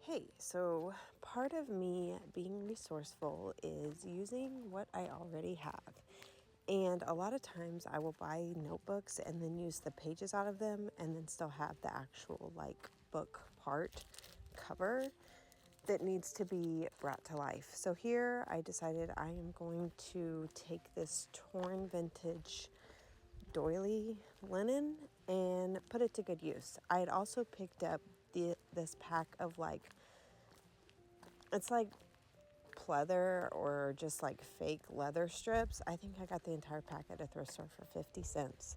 Hey, so part of me being resourceful is using what I already have. And a lot of times I will buy notebooks and then use the pages out of them and then still have the actual book part cover that needs to be brought to life. So here I decided I am going to take this torn vintage doily linen and put it to good use. I had also picked up this pack of it's like pleather or just fake leather strips. I think I got the entire pack at a thrift store for 50 cents.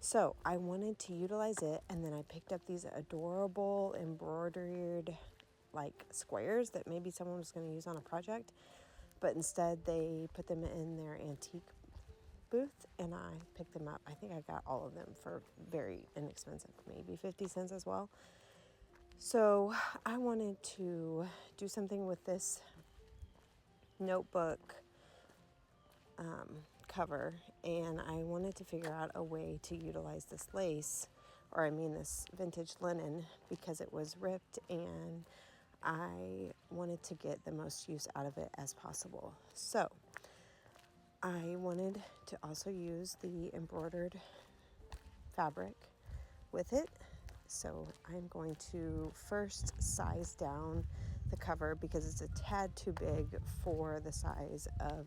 So I wanted to utilize it, and then I picked up these adorable embroidered squares that maybe someone was going to use on a project, but instead they put them in their antique booth and I picked them up. I think I got all of them for very inexpensive, maybe 50 cents as well. So I wanted to do something with this notebook cover, and I wanted to figure out a way to utilize this lace, or I mean this vintage linen, because it was ripped and I wanted to get the most use out of it as possible. So I wanted to also use the embroidered fabric with it. So I'm going to first size down the cover because it's a tad too big for the size of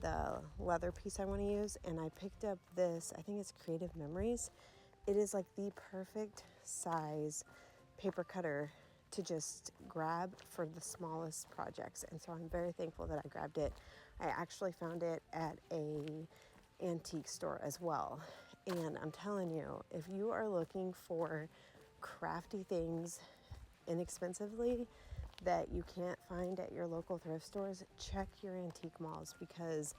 the leather piece I want to use. And I picked up this, I think it's Creative Memories. It is like the perfect size paper cutter to just grab for the smallest projects. And so I'm very thankful that I grabbed it. I actually found it at a antique store as well. And I'm telling you, if you are looking for crafty things inexpensively that you can't find at your local thrift stores, check your antique malls because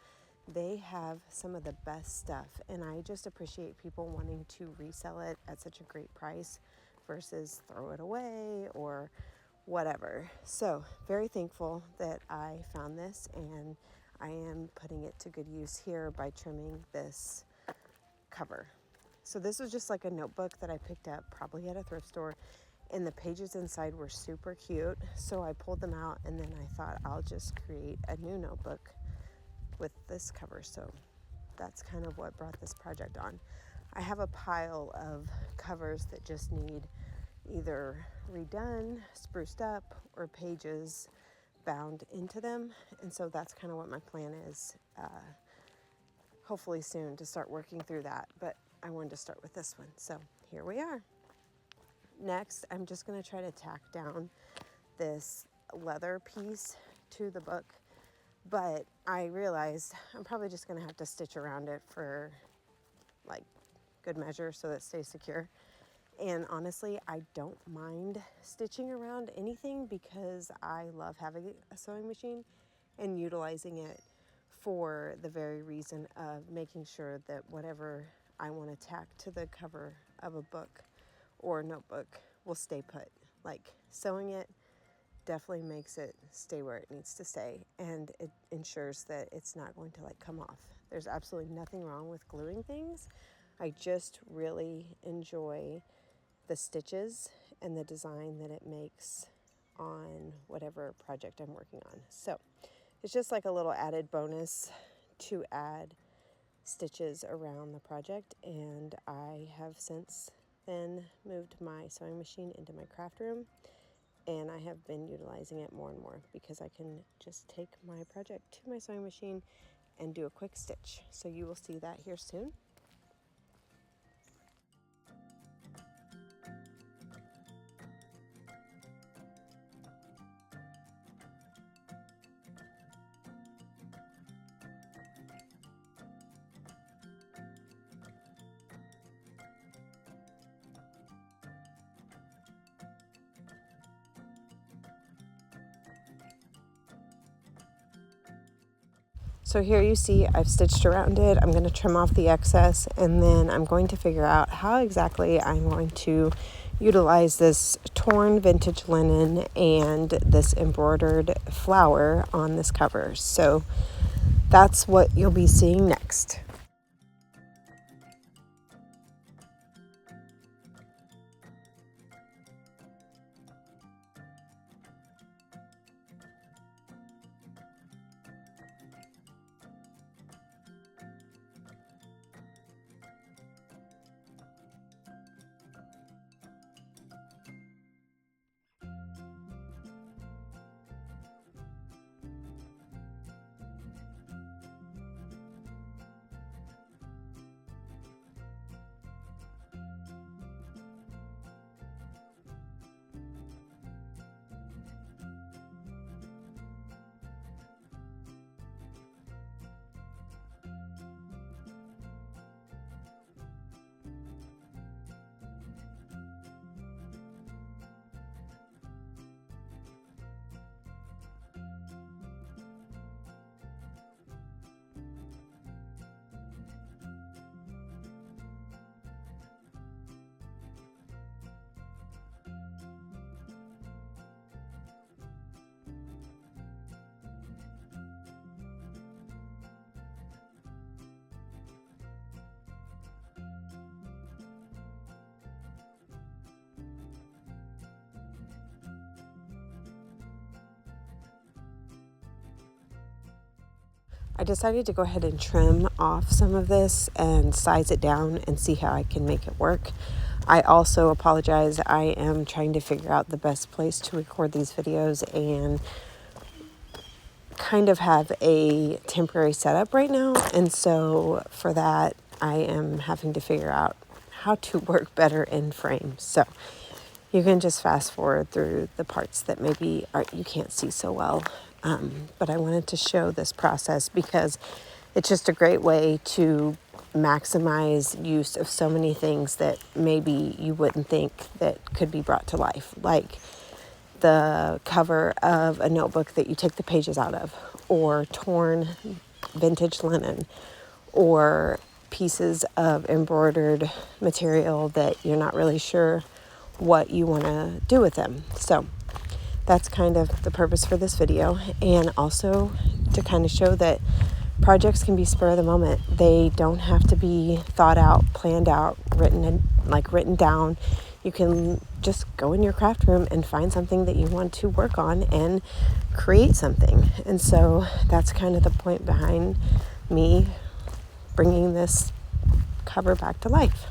they have some of the best stuff. And I just appreciate people wanting to resell it at such a great price versus throw it away or whatever. So very thankful that I found this, and I am putting it to good use here by trimming this cover. So this was just like a notebook that I picked up probably at a thrift store, and the pages inside were super cute. So I pulled them out, and then I thought I'll just create a new notebook with this cover. So that's kind of what brought this project on. I have a pile of covers that just need either redone, spruced up, or pages bound into them. And so that's kind of what my plan is, hopefully soon to start working through that. But I wanted to start with this one. So here we are. Next, I'm just going to try to tack down this leather piece to the book. But I realized I'm probably just going to have to stitch around it for good measure so that it stays secure. And honestly, I don't mind stitching around anything because I love having a sewing machine and utilizing it for the very reason of making sure that whatever I want to tack to the cover of a book or notebook will stay put. Sewing it definitely makes it stay where it needs to stay, and it ensures that it's not going to come off. There's absolutely nothing wrong with gluing things. I just really enjoy the stitches and the design that it makes on whatever project I'm working on. So it's just like a little added bonus to add stitches around the project. And I have since then moved my sewing machine into my craft room, and I have been utilizing it more and more because I can just take my project to my sewing machine and do a quick stitch. So you will see that here soon. So here you see I've stitched around it. I'm going to trim off the excess, and then I'm going to figure out how exactly I'm going to utilize this torn vintage linen and this embroidered flower on this cover. So that's what you'll be seeing next. I decided to go ahead and trim off some of this and size it down and see how I can make it work. I also apologize. I am trying to figure out the best place to record these videos and kind of have a temporary setup right now. And so for that, I am having to figure out how to work better in frame. So you can just fast forward through the parts that maybe you can't see so well. But I wanted to show this process because it's just a great way to maximize use of so many things that maybe you wouldn't think that could be brought to life, like the cover of a notebook that you take the pages out of, or torn vintage linen, or pieces of embroidered material that you're not really sure what you want to do with them. So that's kind of the purpose for this video, and also to kind of show that projects can be spur of the moment. They don't have to be thought out, planned out, written down. You can just go in your craft room and find something that you want to work on and create something. And so that's kind of the point behind me bringing this cover back to life.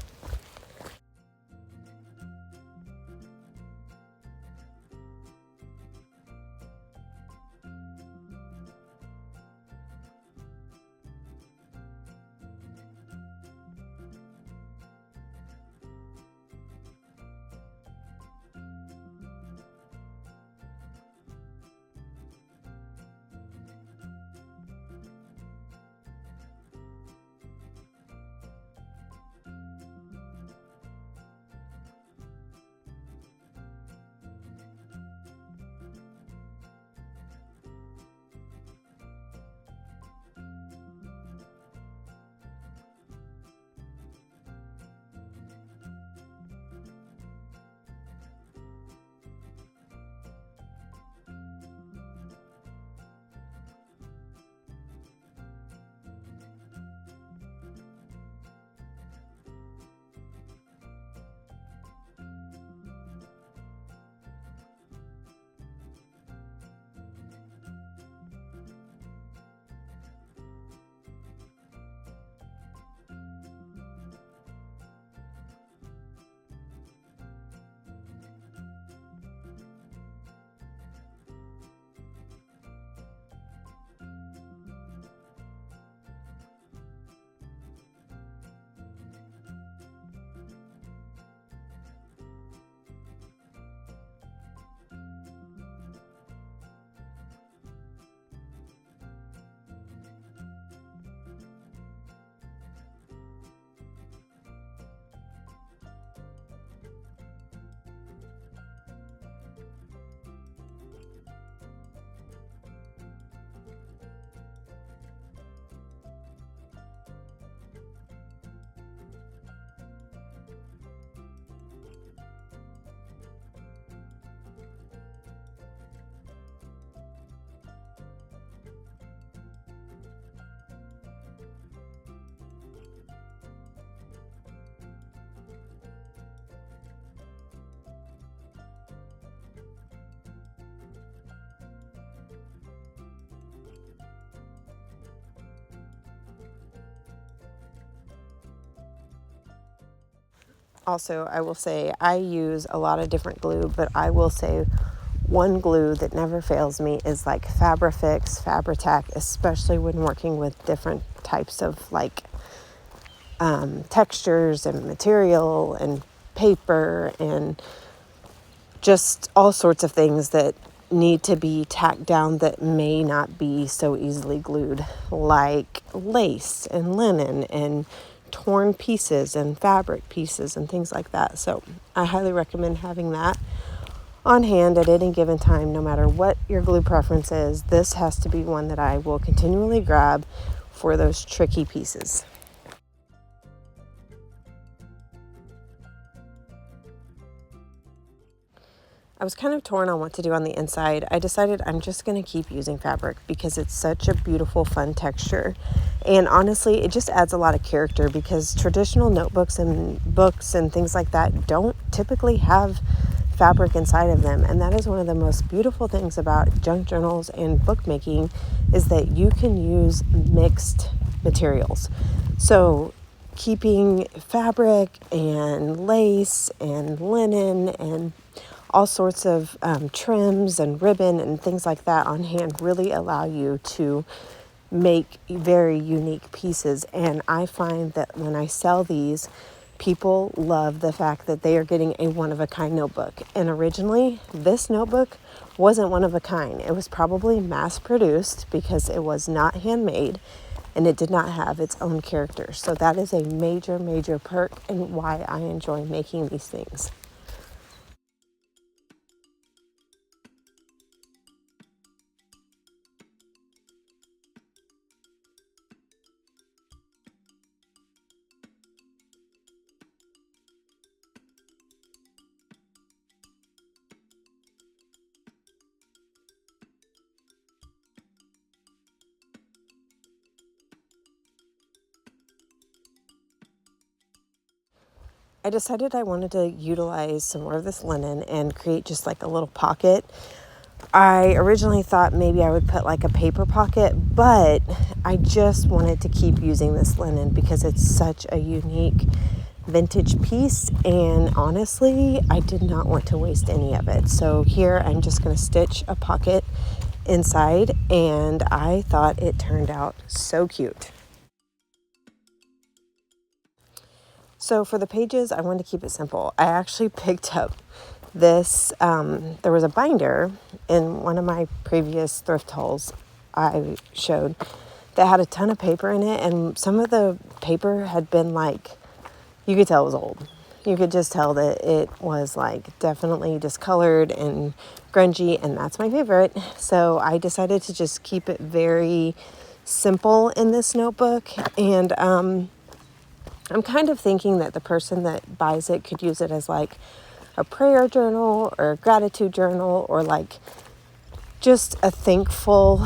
Also, I will say I use a lot of different glue, but I will say one glue that never fails me is like Fabrifix, Fabri-Tac, especially when working with different types of textures and material and paper and just all sorts of things that need to be tacked down that may not be so easily glued, like lace and linen and torn pieces and fabric pieces and things like that. So I highly recommend having that on hand at any given time, no matter what your glue preference is. This has to be one that I will continually grab for those tricky pieces. I was kind of torn on what to do on the inside. I decided I'm just going to keep using fabric because it's such a beautiful, fun texture. And honestly, it just adds a lot of character because traditional notebooks and books and things like that don't typically have fabric inside of them. And that is one of the most beautiful things about junk journals and bookmaking, is that you can use mixed materials. So keeping fabric and lace and linen and all sorts of trims and ribbon and things like that on hand really allow you to make very unique pieces. And I find that when I sell these, people love the fact that they are getting a one-of-a-kind notebook. And originally, this notebook wasn't one of a kind. It was probably mass-produced because it was not handmade and it did not have its own character. So that is a major, major perk and why I enjoy making these things. I decided I wanted to utilize some more of this linen and create just like a little pocket. I originally thought maybe I would put like a paper pocket, but I just wanted to keep using this linen because it's such a unique vintage piece, and honestly, I did not want to waste any of it. So here I'm just going to stitch a pocket inside, and I thought it turned out so cute. So for the pages, I wanted to keep it simple. I actually picked up this, there was a binder in one of my previous thrift hauls I showed that had a ton of paper in it, and some of the paper had been like, you could tell it was old. You could just tell that it was like definitely discolored and grungy, and that's my favorite. So I decided to just keep it very simple in this notebook, and I'm kind of thinking that the person that buys it could use it as like a prayer journal or a gratitude journal, or like just a thankful,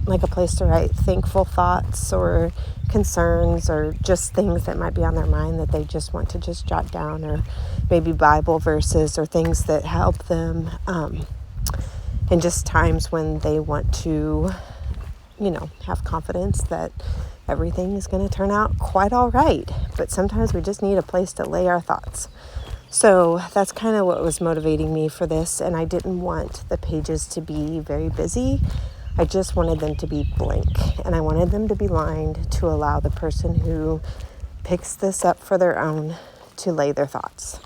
like a place to write thankful thoughts or concerns, or just things that might be on their mind that they just want to just jot down, or maybe Bible verses or things that help them in just times when they want to, have confidence that everything is going to turn out quite all right. But sometimes we just need a place to lay our thoughts. So that's kind of what was motivating me for this. And I didn't want the pages to be very busy. I just wanted them to be blank. And I wanted them to be lined to allow the person who picks this up for their own to lay their thoughts.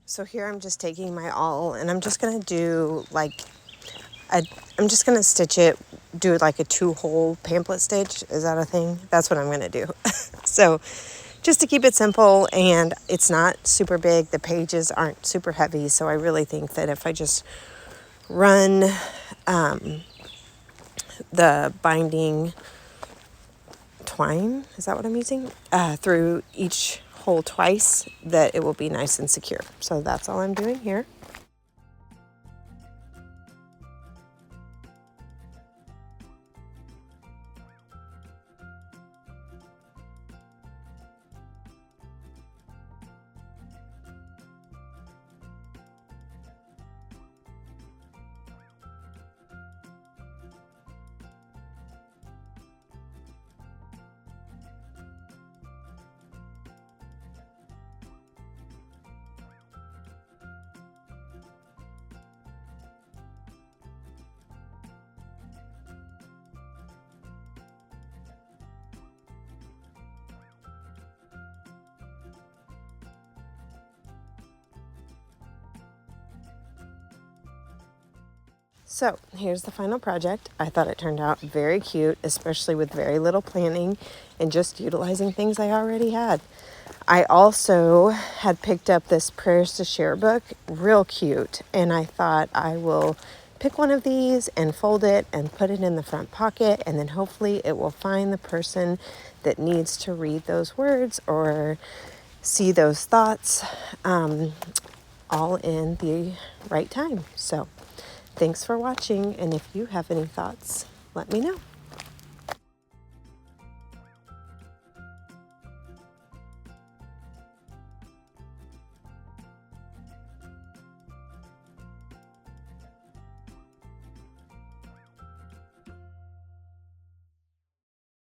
So here I'm just taking my awl and I'm just going to do I'm just going to stitch it do like a 2-hole pamphlet stitch. Is that a thing? That's what I'm going to do. So just to keep it simple, and it's not super big. The pages aren't super heavy. So I really think that if I just run the binding twine, is that what I'm using? Through each hole twice, that it will be nice and secure. So that's all I'm doing here. So here's the final project. I thought it turned out very cute, especially with very little planning and just utilizing things I already had. I also had picked up this Prayers to Share book, real cute, and I thought I will pick one of these and fold it and put it in the front pocket, and then hopefully it will find the person that needs to read those words or see those thoughts all in the right time. So thanks for watching, and if you have any thoughts, let me know.